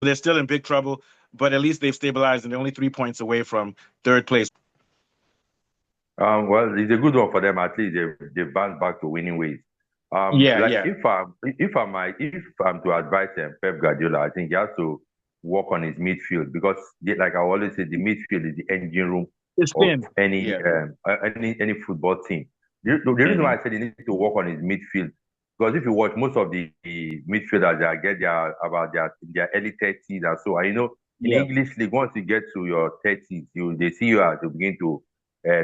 they're still in big trouble, but at least they've stabilized and they're only 3 points away from third place. Well, it's a good one for them. At least they bounced back to winning ways. Yeah, Like yeah. if I'm to advise Pep Guardiola, I think he has to work on his midfield because, like I always say, the midfield is the engine room It's of thin. any Yeah. any football team. The reason why Hmm. I said he needs to work on his midfield because if you watch most of the midfielders, they are about their early 30s and so. And in the Yeah. English league, once you get to your 30s, they see you as you begin to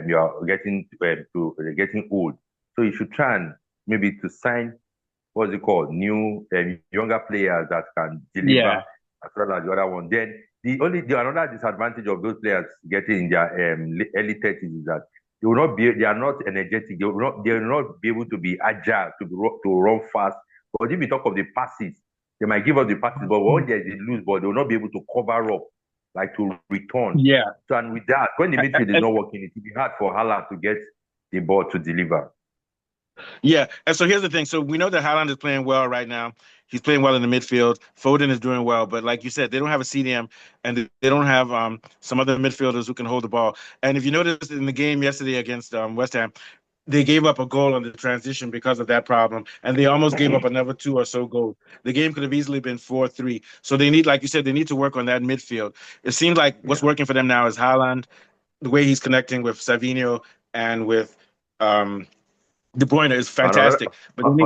you are getting old. So you should try and maybe to sign what's it called new younger players that can deliver Yeah. as well as the other one. Then the another disadvantage of those players getting in their early 30s is that they are not energetic. They will not be able to be agile to run fast. But if you talk of the passes, they might give us the passes, but when there's a loose ball, they will not be able to cover up, like to return. Yeah. So and with that, when the midfield is And, not working, it will be hard for Haaland to get the ball to deliver. yeah. And so here's the thing. So we know that Haaland is playing well right now. He's playing well in the midfield. Foden is doing well, but like you said, they don't have a CDM and they don't have some other midfielders who can hold the ball. And if you noticed in the game yesterday against West Ham, they gave up a goal on the transition because of that problem, and they almost gave up another two or so goals. The game could have easily been 4-3. So they need, like you said, they need to work on that midfield. It seems like what's Yeah. working for them now is Haaland, the way he's connecting with Savinho and with um, De Bruyne is Another fantastic. But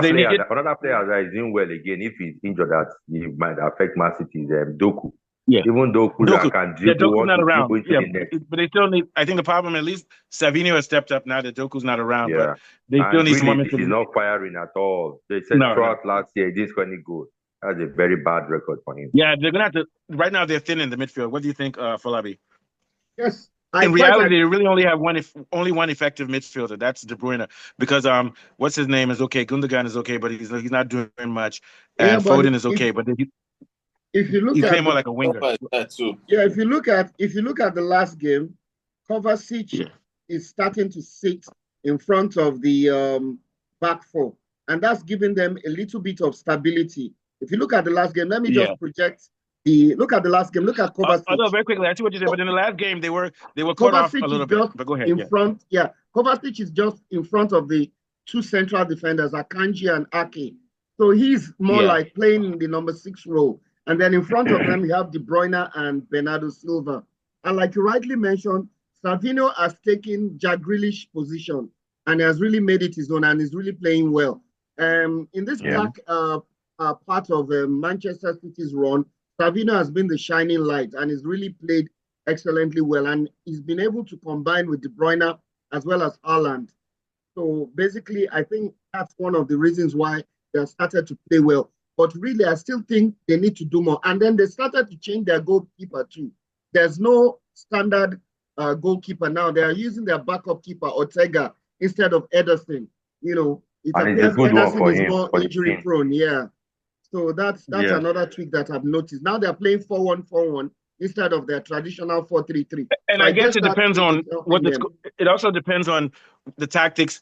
they need it. another player that is doing well again, if he's injured, that he might affect Man City is Doku. Yeah, Even Doku that Doku. can Yeah, dribble, Doku's want not to around. dribble into Yeah, the net. but they still need. I think the problem, at least, Savinho has stepped up now that Doku's not around, but Yeah. they still And need some really, women he's to. not firing at all. They said No, no. throughout last year, he didn't score any goal. That's a very bad record for him. Yeah, they're gonna have to. Right now, they're thin in the midfield. What do you think, Falabi? Yes, I In quite reality, agree. they really only have only one effective midfielder. That's De Bruyne, because what's his name is okay. Gundogan is okay, but he's not doing much, Yeah, and but Foden is if okay, but if you look he's at playing more the like a winger. Papa is that too. yeah, if you look at the last game, Kovacic Yeah, is starting to sit in front of the back four, and that's giving them a little bit of stability. If you look at the last game, let me yeah. just project the look at the last game. Look at Kovacic. Although very quickly, I see what you said, but in the last game they were caught off a Kovacic is little bit. just But go ahead. in Yeah, front. Yeah, Kovacic is just in front of the two central defenders, Akanji and Ake. So he's more yeah, like playing in the number 6 role. And then in front of them, you have De Bruyne and Bernardo Silva. And like you rightly mentioned, Savino has taken Jack Grealish position and has really made it his own and is really playing well. In this Yeah. back part of Manchester City's run, Savino has been the shining light and has really played excellently well. And he's been able to combine with De Bruyne as well as Haaland. So basically, I think that's one of the reasons why they have started to play well. But really, I still think they need to do more. And then they started to change their goalkeeper too. There's no standard goalkeeper now. They are using their backup keeper, Ortega, instead of Ederson. It And it's a appears good one Ederson for is him, more for the injury team. prone. Yeah. So that's yeah. another tweak that I've noticed. Now they're playing 4-1-4-1 instead of their traditional 4-3-3. And So I I guess guess it that depends tweak is on what helping the. them. It also depends on the tactics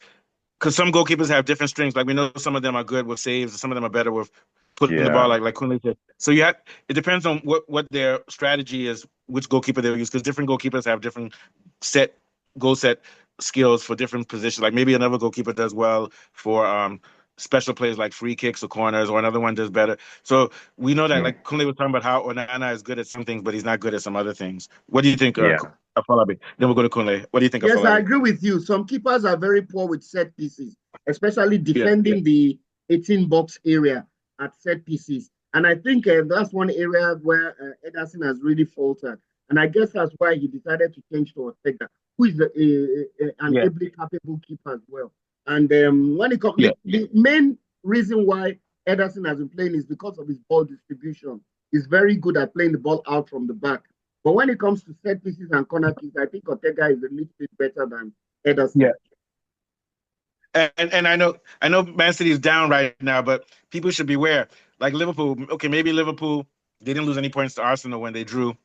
because some goalkeepers have different strengths. Like we know some of them are good with saves, and some of them are better with putting the ball, Yeah. like Kunle said. So it depends on what their strategy is, which goalkeeper they use, because different goalkeepers have different set goal set skills for different positions. Like maybe another goalkeeper does well for special plays like free kicks or corners, or another one does better. So we know that, Mm. like Kunle was talking about how Onana is good at some things, but he's not good at some other things. What do you think, Yeah. Afolabi? Then we'll go to Kunle. What do you think, Yes, I Afolabi? agree with you. Some keepers are very poor with set pieces, especially Yeah, defending the 18 box area at set pieces. And I think that's one area where Ederson has really faltered. And I guess that's why he decided to change to Ortega, who is an yeah, ably capable keeper as well. And when it comes, yeah. the main reason why Ederson has been playing is because of his ball distribution. He's very good at playing the ball out from the back. But when it comes to set pieces and corner kicks, I think Ortega is a little bit better than Yeah. Ederson. And I know Man City is down right now, but people should beware. Like Liverpool, okay, maybe Liverpool they didn't lose any points to Arsenal when they drew,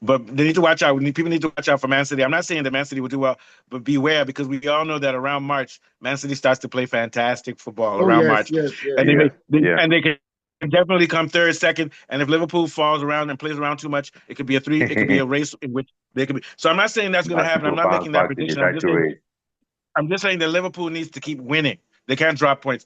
but they need to watch out. People need to watch out for Man City. I'm not saying that Man City will do well, but beware because we all know that around March, Man City starts to play fantastic football Oh around yes, March, yes, yes. and they Yeah. may they, Yeah. and they can can definitely come third, second, and if Liverpool falls around and plays around too much, it could be a three. It could be a race in which they could be. So I'm not saying that's going to happen. I'm not making that prediction. I'm just saying that Liverpool needs to keep winning. They can't drop points.